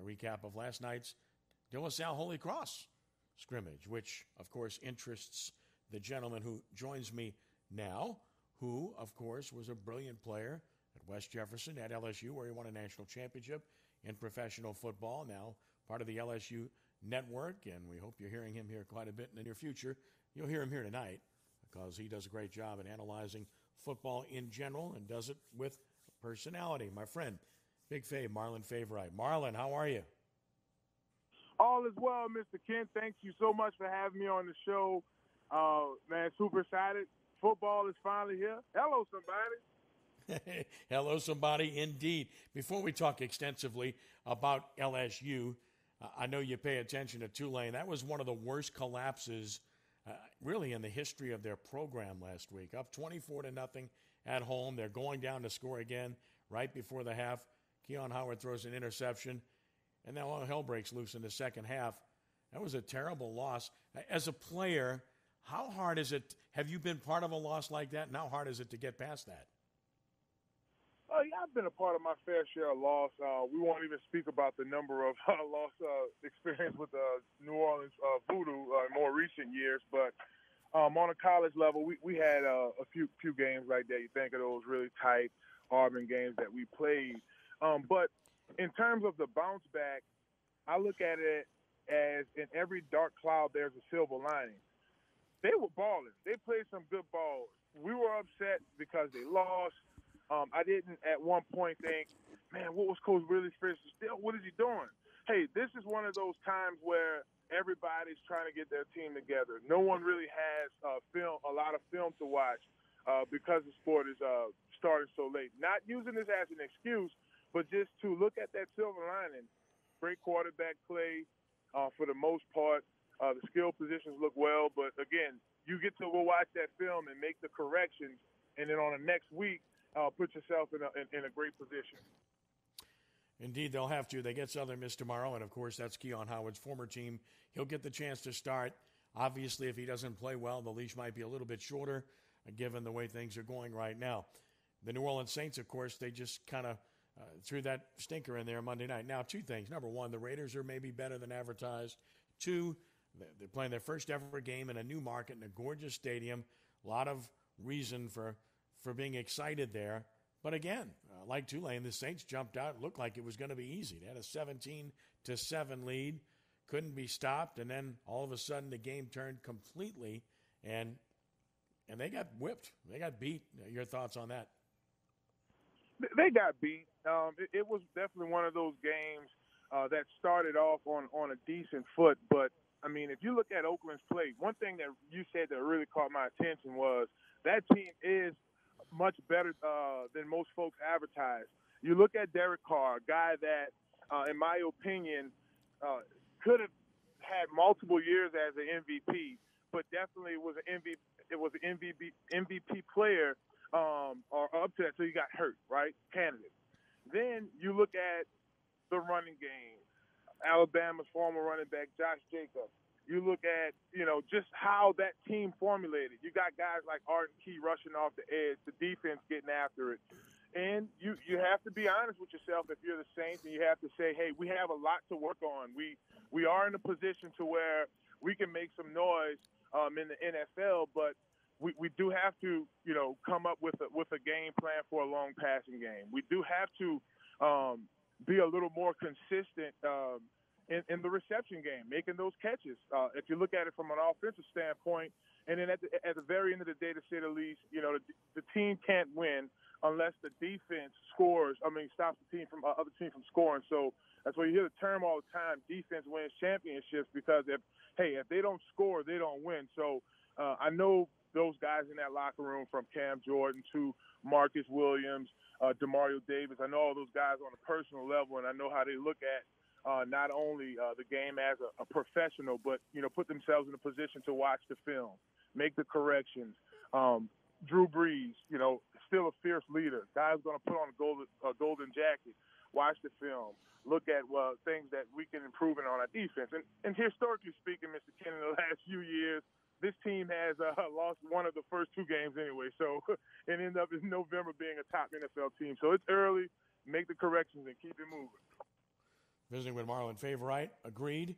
recap of last night's De La Salle Holy Cross scrimmage, which, of course, interests the gentleman who joins me now, who, of course, was a brilliant player at West Jefferson, at LSU, where he won a national championship in professional football, now part of the LSU network, and we hope you're hearing him here quite a bit in the near future. You'll hear him here tonight because he does a great job at analyzing football in general and does it with personality. My friend, Big Fave, Marlon Favorite. Marlon, how are you? All is well, Mr. Kent. Thank you so much for having me on the show. Man, super excited. Football is finally here. Hello, somebody. Hello, somebody, indeed. Before we talk extensively about LSU, I know you pay attention to Tulane. That was one of the worst collapses really in the history of their program last week. Up 24-0 at home. They're going down to score again right before the half. Keon Howard throws an interception, and then all hell breaks loose in the second half. That was a terrible loss. As a player, how hard is it? Have you been part of a loss like that, and how hard is it to get past that? Yeah, I've been a part of my fair share of loss. We won't even speak about the number of loss experience with New Orleans Voodoo in more recent years. But on a college level, we had a few games like that. You think of those really tight Auburn games that we played. But in terms of the bounce back, I look at it as in every dark cloud, there's a silver lining. They were balling. They played some good ball. We were upset because they lost. I didn't at one point think, man, what was Coach Willie Fish still? What is he doing? Hey, this is one of those times where everybody's trying to get their team together. No one really has a lot of film to watch because the sport is starting so late. Not using this as an excuse, but just to look at that silver lining. Great quarterback play for the most part. The skill positions look well, but again, you get to go watch that film and make the corrections, and then on the next week, put yourself in a great position. Indeed, they'll have to. They get Southern Miss tomorrow, and, of course, that's Keon Howard's former team. He'll get the chance to start. Obviously, if he doesn't play well, the leash might be a little bit shorter, given the way things are going right now. The New Orleans Saints, of course, they just kind of threw that stinker in there Monday night. Now, two things. Number one, the Raiders are maybe better than advertised. Two, they're playing their first ever game in a new market in a gorgeous stadium. A lot of reason for being excited there. But again, like Tulane, the Saints jumped out. It looked like it was going to be easy. They had a 17-7 lead, couldn't be stopped, and then all of a sudden the game turned completely, and they got whipped. They got beat. Your thoughts on that? They got beat. It was definitely one of those games that started off on a decent foot. But, I mean, if you look at Oakland's play, one thing that you said that really caught my attention was that team is much better than most folks advertise. You look at Derek Carr, a guy that, in my opinion, could have had multiple years as an MVP, but definitely was an MVP. It was an MVP player or up to that, so he got hurt, right? Candidate. Then you look at the running game. Alabama's former running back, Josh Jacobs. You look at, just how that team formulated. You got guys like Arden Key rushing off the edge, the defense getting after it. And you have to be honest with yourself if you're the Saints, and you have to say, hey, we have a lot to work on. We are in a position to where we can make some noise in the NFL, but we do have to, come up with a game plan for a long passing game. We do have to be a little more consistent in the reception game, making those catches. If you look at it from an offensive standpoint, and then at the very end of the day, to say the least, the team can't win unless the defense stops the other team from scoring. So that's why you hear the term all the time, defense wins championships, because if they don't score, they don't win. So I know those guys in that locker room, from Cam Jordan to Marcus Williams, DeMario Davis, I know all those guys on a personal level, and I know how they look at not only the game as a professional, but, put themselves in a position to watch the film, make the corrections. Drew Brees, still a fierce leader. Guy's going to put on a golden jacket, watch the film, look at things that we can improve on our defense. And historically speaking, Mr. Ken, in the last few years, this team has lost one of the first two games anyway. So it ended up in November being a top NFL team. So it's early. Make the corrections and keep it moving. Visiting with Marlon Favorite, agreed.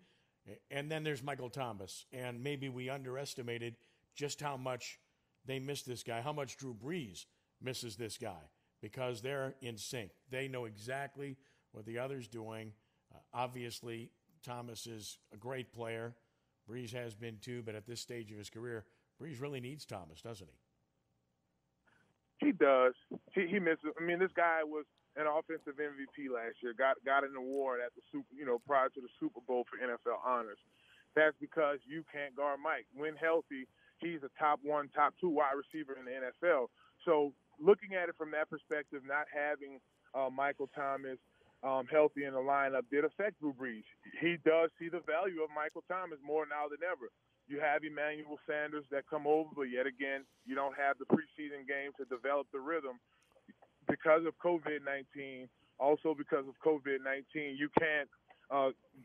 And then there's Michael Thomas. And maybe we underestimated just how much they miss this guy, how much Drew Brees misses this guy, because they're in sync. They know exactly what the other's doing. Obviously, Thomas is a great player. Brees has been too, but at this stage of his career, Brees really needs Thomas, doesn't he? He does. He misses. I mean, this guy was an offensive MVP last year. Got an award at the prior to the Super Bowl for NFL honors. That's because you can't guard Mike. When healthy, he's a top 1, top 2 wide receiver in the NFL. So looking at it from that perspective, not having Michael Thomas healthy in the lineup did affect Drew Brees. He does see the value of Michael Thomas more now than ever. You have Emmanuel Sanders that come over, but yet again, you don't have the preseason game to develop the rhythm because of COVID-19. Also because of COVID-19, you can't,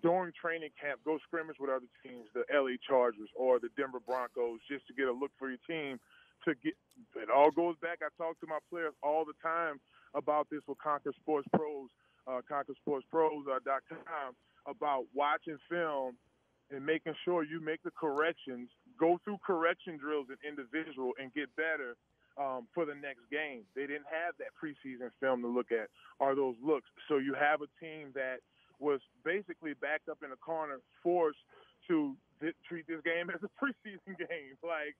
during training camp, go scrimmage with other teams, the LA Chargers or the Denver Broncos, just to get a look for your team. It all goes back. I talk to my players all the time about this with Conquer Sports Pros, ConquerSportsPros.com, about watching film and making sure you make the corrections, go through correction drills in individual and get better for the next game. They didn't have that preseason film to look at, or those looks. So you have a team that was basically backed up in a corner, forced to treat this game as a preseason game. Like,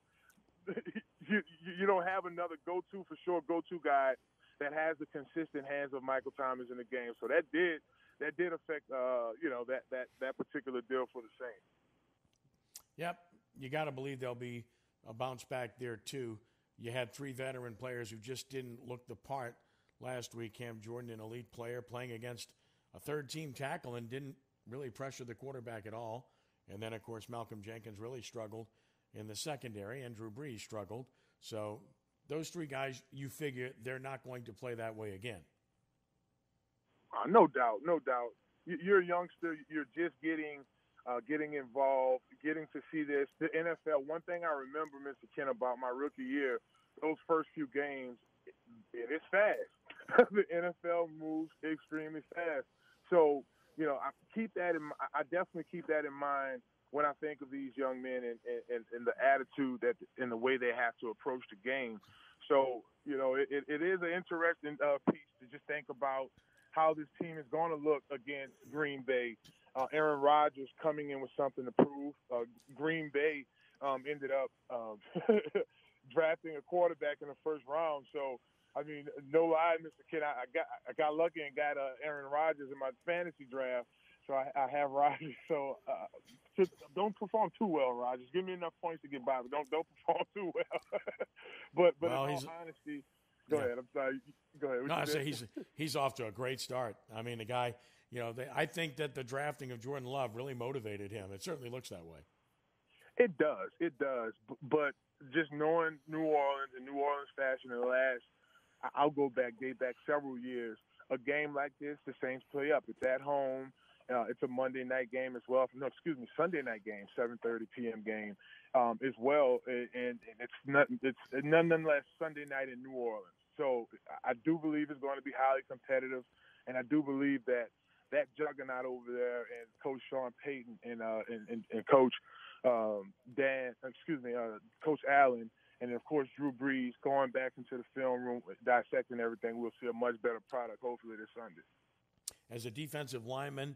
you don't have another go-to guy that has the consistent hands of Michael Thomas in the game. So that did affect that particular deal for the Saints. Yep, you got to believe there'll be a bounce back there too. You had 3 veteran players who just didn't look the part last week. Cam Jordan, an elite player, playing against a third-team tackle and didn't really pressure the quarterback at all. And then, of course, Malcolm Jenkins really struggled in the secondary, and Drew Brees struggled. So those 3 guys, you figure they're not going to play that way again. No doubt. You're a youngster. You're just getting involved, getting to see this. The NFL, one thing I remember, Mr. Ken, about my rookie year, those first few games, it is fast. The NFL moves extremely fast. So, I definitely keep that in mind when I think of these young men and the attitude and the way they have to approach the game. So, it is an interesting piece to just think about how this team is going to look against Green Bay. Aaron Rodgers coming in with something to prove. Green Bay ended up drafting a quarterback in the first round. So, I mean, no lie, Mr. Kidd, I got lucky and got Aaron Rodgers in my fantasy draft. So I have Rodgers. So just don't perform too well, Rodgers. Give me enough points to get by, but don't perform too well. but in all honesty, go ahead. I'm sorry. Go ahead. No, I say he's off to a great start. I mean, the guy, I think that the drafting of Jordan Love really motivated him. It certainly looks that way. It does. But just knowing New Orleans and New Orleans fashion in the last, I'll date back several years. A game like this, the Saints play up. It's at home. It's a Monday night game as well. No, excuse me, Sunday night game, 7:30 p.m. game as well, and it's nonetheless Sunday night in New Orleans. So I do believe it's going to be highly competitive, and I do believe that juggernaut over there and Coach Sean Payton and Coach Coach Allen, and of course Drew Brees going back into the film room, dissecting everything. We'll see a much better product hopefully this Sunday. As a defensive lineman,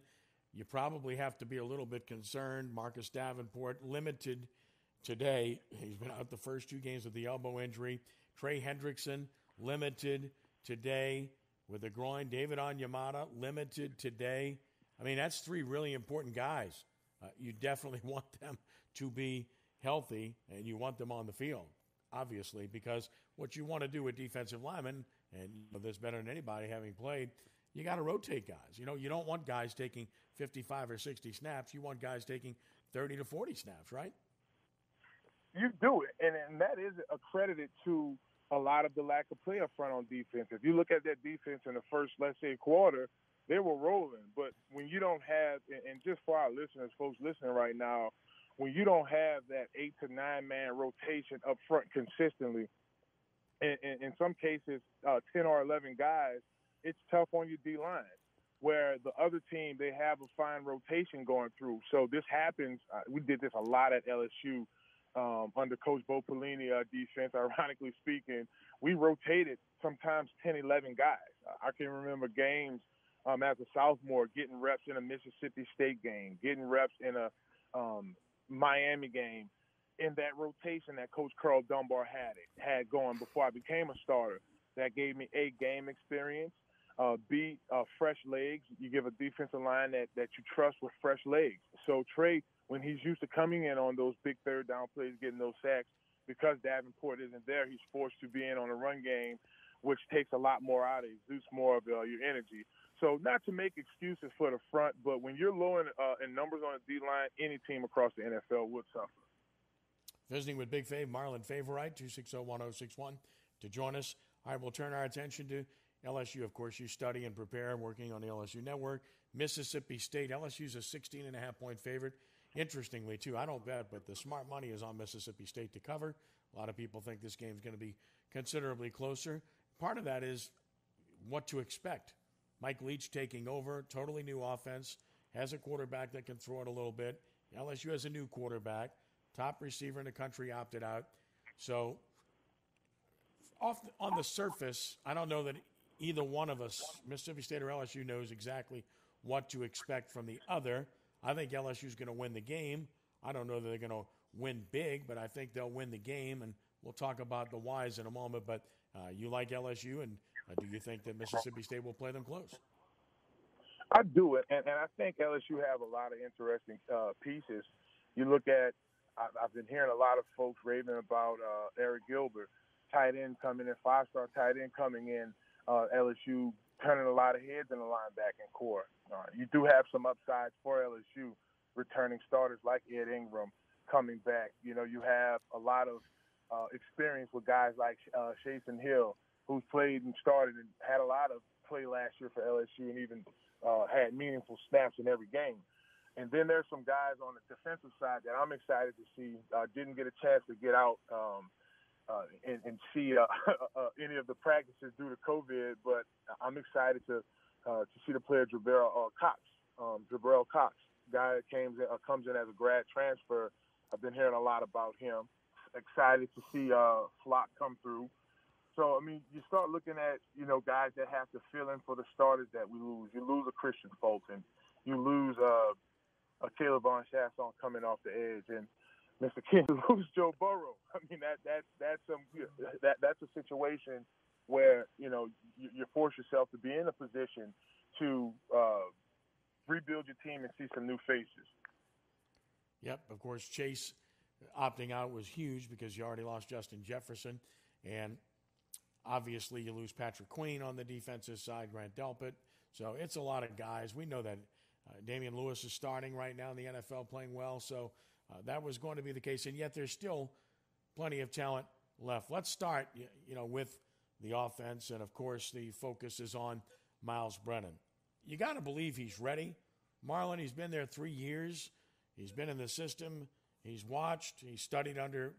you probably have to be a little bit concerned. Marcus Davenport limited today. He's been out the first 2 games with the elbow injury. Trey Hendrickson limited today with a groin. David Onyemata limited today. I mean, that's 3 really important guys. You definitely want them to be healthy, and you want them on the field, obviously, because what you want to do with defensive linemen, and you know this better than anybody having played, you got to rotate guys. You don't want guys taking 55 or 60 snaps. You want guys taking 30 to 40 snaps, right? You do it, and that is accredited to a lot of the lack of play up front on defense. If you look at that defense in the first, let's say, quarter, they were rolling. But when you don't have, and just for our listeners, folks listening right now, when you don't have that 8 to 9 man rotation up front consistently, in some cases 10 or 11 guys, it's tough on your D-line. where the other team, they have a fine rotation going through. So this happens. We did this a lot at LSU under Coach Bo Pelini defense. Ironically speaking, we rotated sometimes 10, 11 guys. I can remember games as a sophomore getting reps in a Mississippi State game, getting reps in a Miami game, in that rotation that Coach Carl Dunbar had going before I became a starter. That gave me A, game experience, B, fresh legs. You give a defensive line that you trust with fresh legs. So Trey, when he's used to coming in on those big third down plays, getting those sacks, because Davenport isn't there, he's forced to be in on a run game, which takes a lot more out of you, exudes more of your energy. So not to make excuses for the front, but when you're low in numbers on the D-line, any team across the NFL would suffer. Visiting with Big Fave, Marlon Favorite, 260-1061, to join us. All right, we'll turn our attention to LSU. Of course, you study and prepare, working on the LSU network. Mississippi State, LSU's a 16.5-point favorite. Interestingly, too, I don't bet, but the smart money is on Mississippi State to cover. A lot of people think this game's going to be considerably closer. Part of that is what to expect. Mike Leach taking over, totally new offense, has a quarterback that can throw it a little bit. LSU has a new quarterback. Top receiver in the country opted out. So on the surface, I don't know that either one of us, Mississippi State or LSU, knows exactly what to expect from the other. I think LSU is going to win the game. I don't know that they're going to win big, but I think they'll win the game, and we'll talk about the whys in a moment. But you like LSU, and do you think that Mississippi State will play them close? I do it, and I think LSU have a lot of interesting pieces. You look at, I've been hearing a lot of folks raving about Eric Gilbert, tight end coming in, 5-star tight end coming in, LSU turning a lot of heads in the linebacking core. You do have some upsides for LSU, returning starters like Ed Ingram coming back. You know, you have a lot of experience with guys like Shason Hill, who's played and started and had a lot of play last year for LSU and even had meaningful snaps in every game. And then there's some guys on the defensive side that I'm excited to see. Didn't get a chance to get out and see any of the practices due to COVID, but I'm excited to see the player Jabril Cox, guy that comes in as a grad transfer. I've been hearing a lot about him. Excited to see Flock come through. So, I mean, you start looking at, guys that have to fill in for the starters that we lose. You lose a Christian Fulton. You lose a Caleb Von Chasson coming off the edge. And Mr. King, you lose Joe Burrow. I mean, that's a situation where, you force yourself to be in a position to rebuild your team and see some new faces. Yep, of course, Chase opting out was huge because you already lost Justin Jefferson. And obviously you lose Patrick Queen on the defensive side, Grant Delpit. So it's a lot of guys. We know that Damian Lewis is starting right now in the NFL, playing well. So that was going to be the case. And yet there's still plenty of talent left. Let's start, with the offense. And, of course, the focus is on Miles Brennan. You got to believe he's ready. Marlon, he's been there 3 years. He's been in the system. He's watched. He studied under,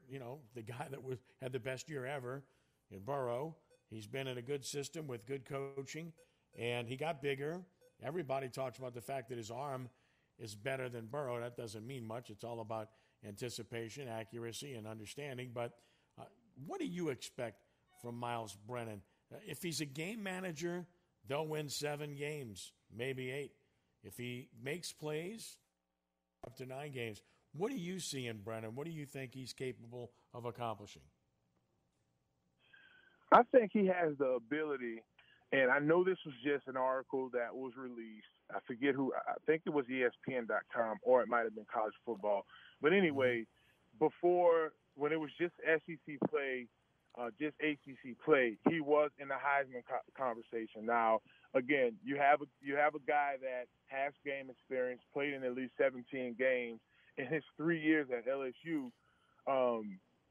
the guy that had the best year ever in Burrow. He's been in a good system with good coaching, and he got bigger. Everybody talks about the fact that his arm is better than Burrow. That doesn't mean much. It's all about anticipation, accuracy, and understanding. But what do you expect from Miles Brennan? If he's a game manager, they'll win 7 games, maybe 8. If he makes plays, up to 9 games. What do you see in Brennan? What do you think he's capable of accomplishing? I think he has the ability, and I know this was just an article that was released. I forget who. I think it was ESPN.com, or it might have been College Football. But anyway, before, when it was just SEC play, just ACC play, he was in the Heisman conversation. Now, again, you have a guy that has game experience, played in at least 17 games in his 3 years at LSU.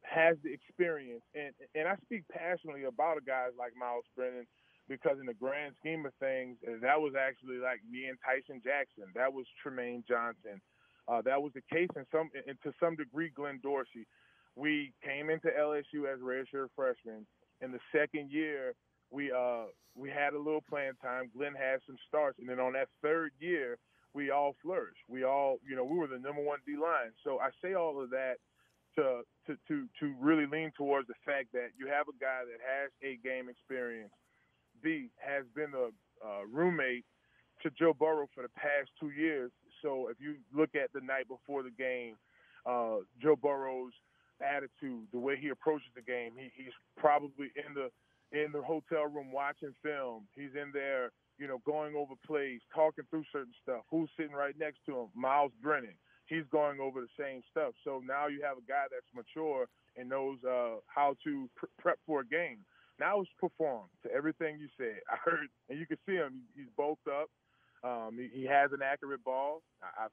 Has the experience, and I speak passionately about a guy like Miles Brennan because in the grand scheme of things, that was actually like me and Tyson Jackson. That was Tremaine Johnson. That was the case and to some degree, Glenn Dorsey. We came into LSU as redshirt freshmen. In the second year, we had a little playing time. Glenn had some starts, and then on that third year, we all flourished. We all, we were the number one D line. So I say all of that to really lean towards the fact that you have a guy that has a game experience. B has been a roommate to Joe Burrow for the past 2 years. So if you look at the night before the game, Joe Burrow's attitude, the way he approaches the game, he's probably in the hotel room watching film. He's in there, going over plays, talking through certain stuff. Who's sitting right next to him? Miles Brennan. He's going over the same stuff. So now you have a guy that's mature and knows how to prep for a game. Now it's perform to everything you said. I heard, and you can see him. He's bulked up. He has an accurate ball.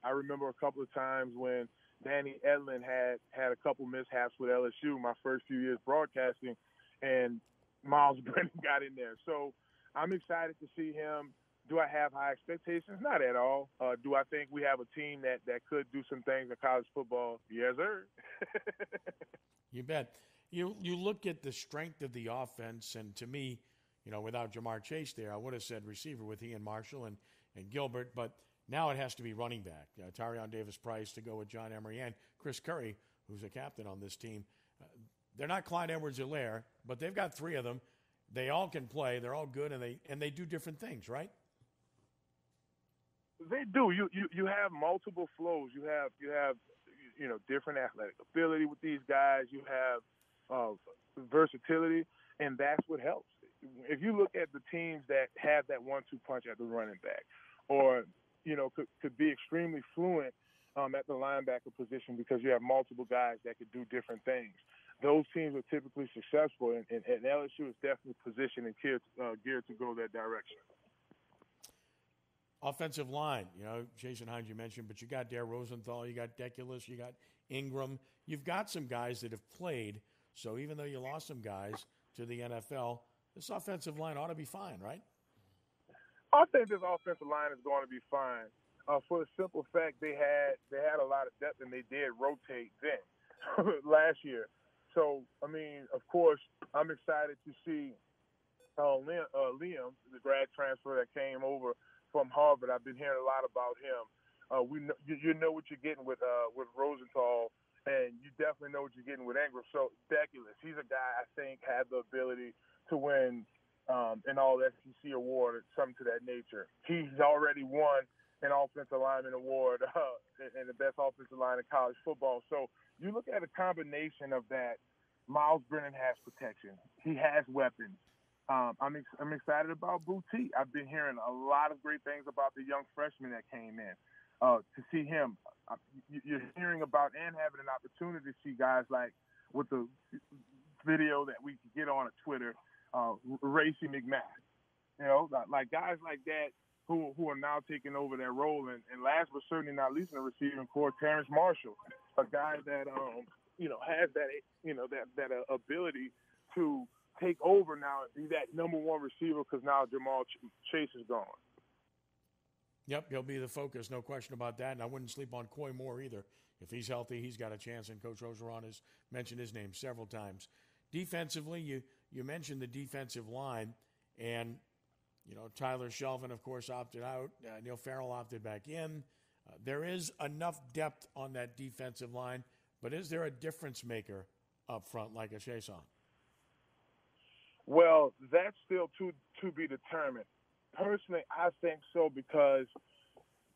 I remember a couple of times when Danny Edlin had a couple mishaps with LSU my first few years broadcasting, and Miles Brennan got in there. So I'm excited to see him. Do I have high expectations? Not at all. Do I think we have a team that could do some things in college football? Yes, sir. You bet. You look at the strength of the offense, and to me, without Jamar Chase there, I would have said receiver with Ian Marshall and Gilbert, but now it has to be running back. Tyrion Davis-Price to go with John Emery and Chris Curry, who's a captain on this team. They're not Clyde Edwards-Helaire, but they've got three of them. They all can play. They're all good, and they do different things, right? They do. You have multiple flows. You have different athletic ability with these guys. You have versatility, and that's what helps. If you look at the teams that have that 1-2 punch at the running back, or could be extremely fluent at the linebacker position because you have multiple guys that could do different things. Those teams are typically successful, and LSU is definitely positioned and geared to go that direction. Offensive line, Jason Hines you mentioned, but you got Dare Rosenthal, you got Deculus, you got Ingram. You've got some guys that have played, so even though you lost some guys to the NFL, this offensive line ought to be fine, right? I think this offensive line is going to be fine for the simple fact they had a lot of depth and they did rotate then last year. So, I mean, of course, I'm excited to see Liam, the grad transfer that came over from Harvard. I've been hearing a lot about him. You know what you're getting with Rosenthal, and you definitely know what you're getting with Ingram. So Deculus, he's a guy I think had the ability to win an All-SEC award or something to that nature. He's already won an offensive lineman award and the best offensive line in college football. So you look at a combination of that. Miles Brennan has protection. He has weapons. I'm excited about Boutte. I've been hearing a lot of great things about the young freshman that came in. To see him, you're hearing about and having an opportunity to see guys like with the video that we can get on Twitter, Racy McMath. Like guys like that who are now taking over that role. And last but certainly not least in the receiving corps, Terrence Marshall, a guy that has that ability to take over now and be that number one receiver because now Jamal Chase is gone. Yep, he'll be the focus, no question about that. And I wouldn't sleep on Coy Moore either. If he's healthy, he's got a chance, and Coach Orgeron has mentioned his name several times. Defensively, you mentioned the defensive line, and Tyler Shelvin, of course, opted out. Neil Farrell opted back in. There is enough depth on that defensive line, but is there a difference maker up front like a Chason? Well, that's still to be determined. Personally, I think so because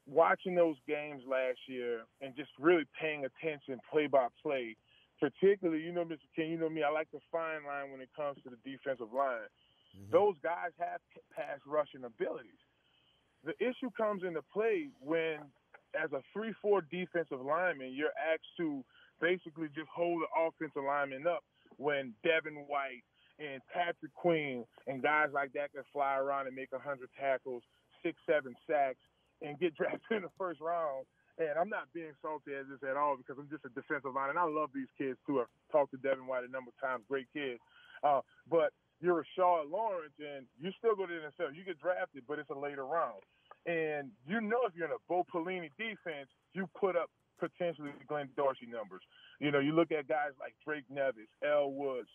watching those games last year and just really paying attention play by play, particularly, Mr. King, me, I like the fine line when it comes to the defensive line. Mm-hmm. Those guys have pass rushing abilities. The issue comes into play when, as a 3-4 defensive lineman, you're asked to basically just hold the offensive lineman up when Devin White and Patrick Queen and guys like that can fly around and make 100 tackles, 6-7 sacks, and get drafted in the first round. And I'm not being salty at this at all because I'm just a defensive line, and I love these kids too. I've talked to Devin White a number of times, great kid. But you're Rashard Lawrence, and you still go to the NFL. You get drafted, but it's a later round. And if you're in a Bo Pelini defense, you put up potentially Glenn Dorsey numbers. You look at guys like Drake Nevis, L. Woods,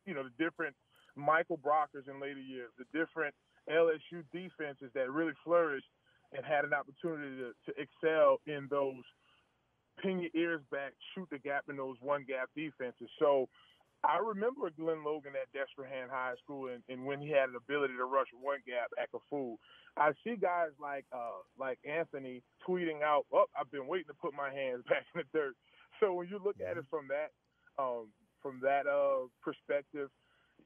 the different Michael Brockers in later years, the different LSU defenses that really flourished and had an opportunity to excel in those pin your ears back, shoot the gap in those one-gap defenses. So I remember Glenn Logan at Destrehan High School, and when he had an ability to rush one gap at Kafu. I see guys like Anthony tweeting out, "Oh, I've been waiting to put my hands back in the dirt." So when you look at it from that perspective,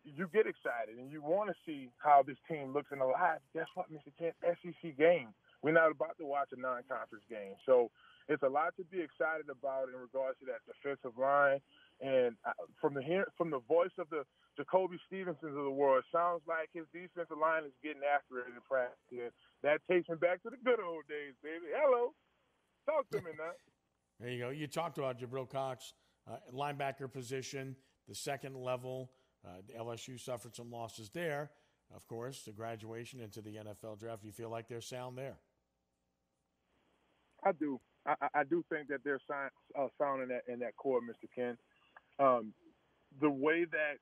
you get excited and you want to see how this team looks in the live. Guess what, Mr. Kent? SEC game. We're not about to watch a non-conference game, so it's a lot to be excited about in regards to that defensive line. And from the voice of the Jacoby Stevensons of the world, it sounds like his defensive line is getting after it in practice. That takes me back to the good old days, baby. Hello. Talk to me now. There you go. You talked about Jabril Cox, linebacker position, the second level. The LSU suffered some losses there. Of course, the graduation into the NFL draft. You feel like they're sound there? I do. I do think that they're sound in that core, Mr. Ken. The way that,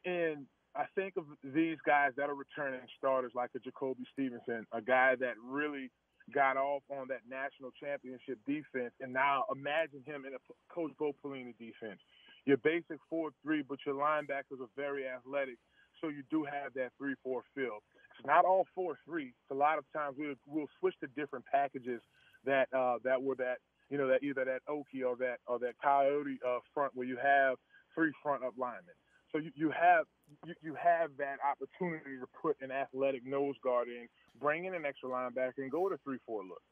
and I think of these guys that are returning starters like a Jacoby Stevenson, a guy that really got off on that national championship defense, and now imagine him in a Coach Bo Pelini defense. Your basic 4-3, but your linebackers are very athletic, so you do have that 3-4 feel. It's not all 4-3. A lot of times we'll switch to different packages that were that, you know, that either that Okie or that Coyote front where you have three front up linemen. So you have that opportunity to put an athletic nose guard in, bring in an extra linebacker, and go with a 3-4 look.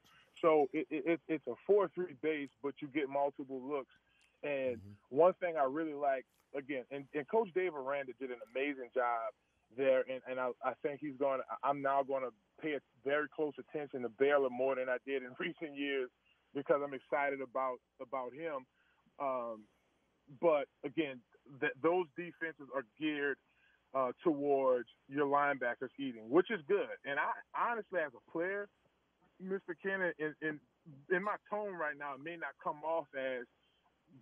So it's a 4-3 base, but you get multiple looks. And one thing I really like, again, and Coach Dave Aranda did an amazing job there, and I think I'm now going to pay very close attention to Baylor more than I did in recent years because I'm excited about him. But again, those defenses are geared towards your linebackers eating, which is good. And I honestly, as a player, Mr. Ken, in my tone right now, it may not come off as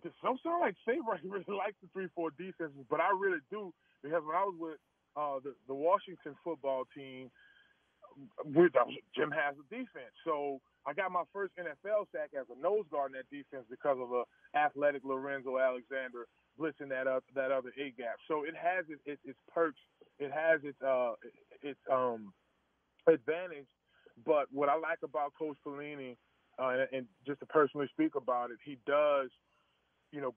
this don't sound like Favorite really likes the 3-4 defenses, but I really do, because when I was with the Washington football team, Jim has a defense. So I got my first NFL sack as a nose guard in that defense because of a athletic Lorenzo Alexander blitzing that other A gap. So it has its perks. It has its advantage. But what I like about Coach Pelini, and just to personally speak about it, he does,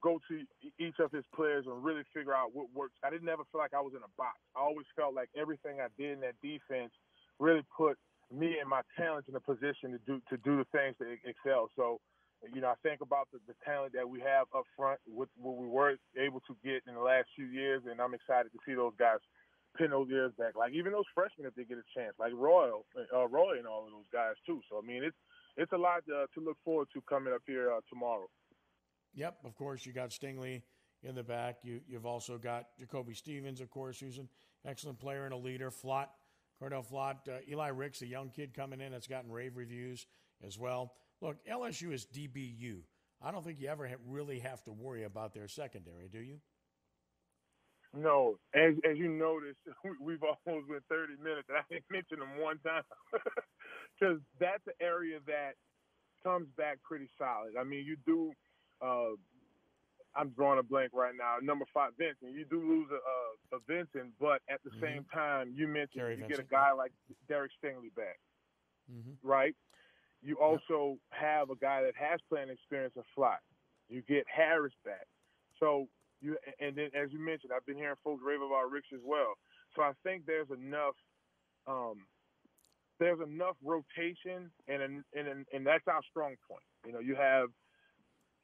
go to each of his players and really figure out what works. I didn't ever feel like I was in a box. I always felt like everything I did in that defense really put me and my talents in a position to do the things to excel. So, I think about the talent that we have up front, what we were able to get in the last few years, and I'm excited to see those guys pin those ears back. Like even those freshmen, if they get a chance, like Roy and all of those guys too. So, I mean, it's a lot to look forward to coming up here tomorrow. Yep, of course, you got Stingley in the back. You've also got Jacoby Stevens, of course, who's an excellent player and a leader. Cordell Flott, Eli Ricks, a young kid coming in that's gotten rave reviews as well. Look, LSU is DBU. I don't think you ever really have to worry about their secondary, do you? No. As you noticed, we've almost been 30 minutes, and I didn't mention them one time because that's an area that comes back pretty solid. I mean, you do I'm drawing a blank right now. Number 5, Vincent. You do lose a Vincent, but at the same time, you mentioned you get a guy like Derek Stingley back, right? You also have a guy that has playing experience in slot. You get Harris back. So and then as you mentioned, I've been hearing folks rave about Ricks as well. So I think there's enough rotation, and that's our strong point. You have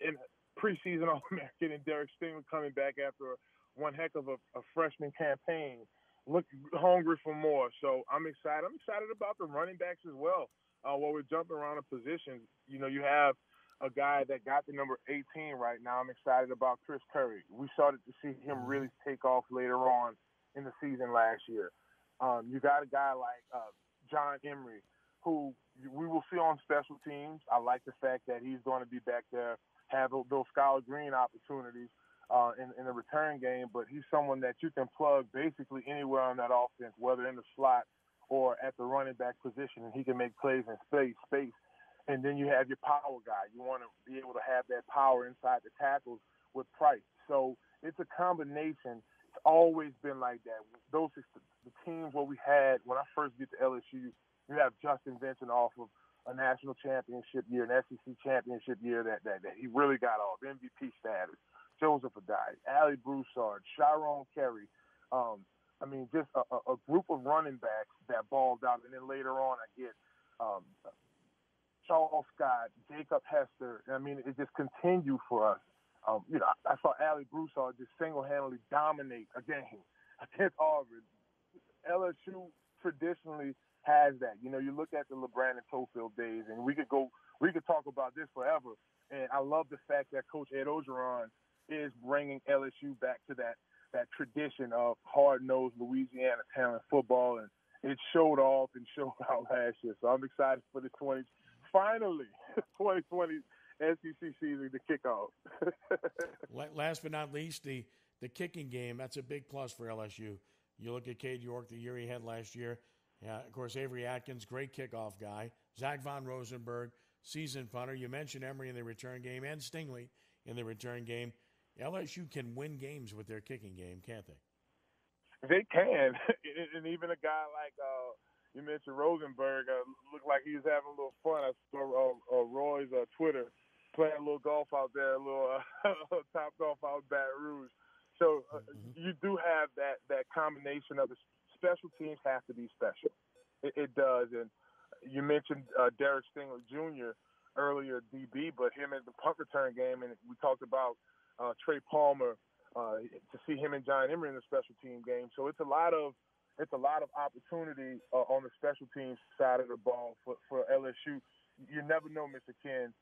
in preseason All-American and Derek Stingley coming back after one heck of a freshman campaign, look hungry for more. So I'm excited. I'm excited about the running backs as well. While we're jumping around the positions, you have a guy that got the number 18 right now. I'm excited about Chris Curry. We started to see him really take off later on in the season last year. You got a guy like John Emery, who we will see on special teams. I like the fact that he's going to be back there, have those Skylar Green opportunities. in the return game, but he's someone that you can plug basically anywhere on that offense, whether in the slot or at the running back position, and he can make plays in space. And then you have your power guy. You want to be able to have that power inside the tackles with Price. So it's a combination. It's always been like that. Those are the teams where we had, when I first get to LSU, you have Justin Vincent off of a national championship year, an SEC championship year that he really got off, MVP status. Joseph Adai, Ali Broussard, Sharon Kerry. Just a group of running backs that balled out. And then later on, I get Charles Scott, Jacob Hester. It just continued for us. I saw Ali Broussard just single-handedly dominate a game against Auburn. LSU traditionally has that. You look at the LeBrandon Tofield days, and we could talk about this forever. And I love the fact that Coach Ed Ogeron is bringing LSU back to that tradition of hard-nosed Louisiana talent football, and it showed off and showed out last year. So I'm excited for the 2020 SEC season to kick off. Last but not least, the kicking game, that's a big plus for LSU. You look at Cade York, the year he had last year. Yeah, of course, Avery Atkins, great kickoff guy. Zach Von Rosenberg, seasoned punter. You mentioned Emory in the return game and Stingley in the return game. LSU can win games with their kicking game, can't they? They can. And even a guy like you mentioned Rosenberg looked like he was having a little fun. I saw Roy's Twitter playing a little golf out there, a little top golf out in Baton Rouge. So you do have that combination of the special teams have to be special. It does. And you mentioned Derek Stingley Jr. earlier, DB, but him in the punt return game, and we talked about Trey Palmer to see him and John Emery in the special team game. So it's a lot of opportunity on the special teams side of the ball for LSU. You never know, Mr. Ken.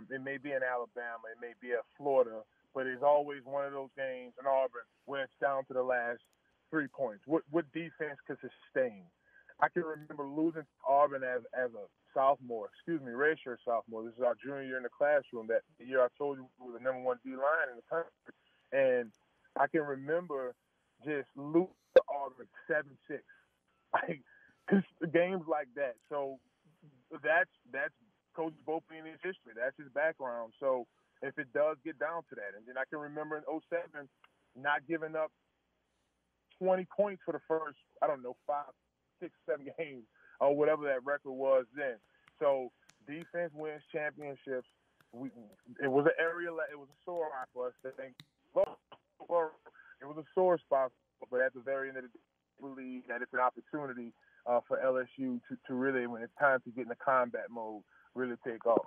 It may be in Alabama, it may be at Florida, but it's always one of those games in Auburn where it's down to the last 3 points. What defense could sustain? I can remember losing to Auburn as a redshirt sophomore. This is our junior year in the classroom. That year I told you we were the number one D-line in the country. And I can remember just losing to Auburn 7-6. Like, games like that. So that's Coach Bope's history. That's his background. So if it does get down to that, and then I can remember in 2007 not giving up 20 points for the first, 5, 6, 7 games, or whatever that record was then. So defense wins championships. It was an area, it was a sore spot for us. It was a sore spot, but at the very end of the day, I believe that it's an opportunity for LSU to really, when it's time to get in the combat mode, really take off.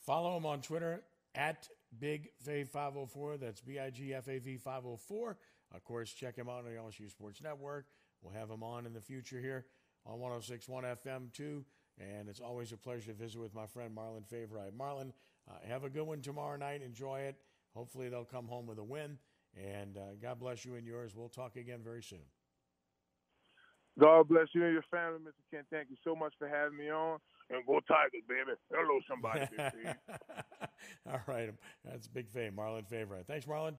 Follow him on Twitter at BigFav504. That's BIGFAV504. Of course, check him out on the LSU Sports Network. We'll have him on in the future here on 106.1 FM too. And it's always a pleasure to visit with my friend Marlon Favorite. Marlon, have a good one tomorrow night. Enjoy it. Hopefully they'll come home with a win. And God bless you and yours. We'll talk again very soon. God bless you and your family, Mr. Ken. Thank you so much for having me on. And go Tigers, baby. Hello, somebody. All right. That's Big Fave, Marlon Favorite. Thanks, Marlon.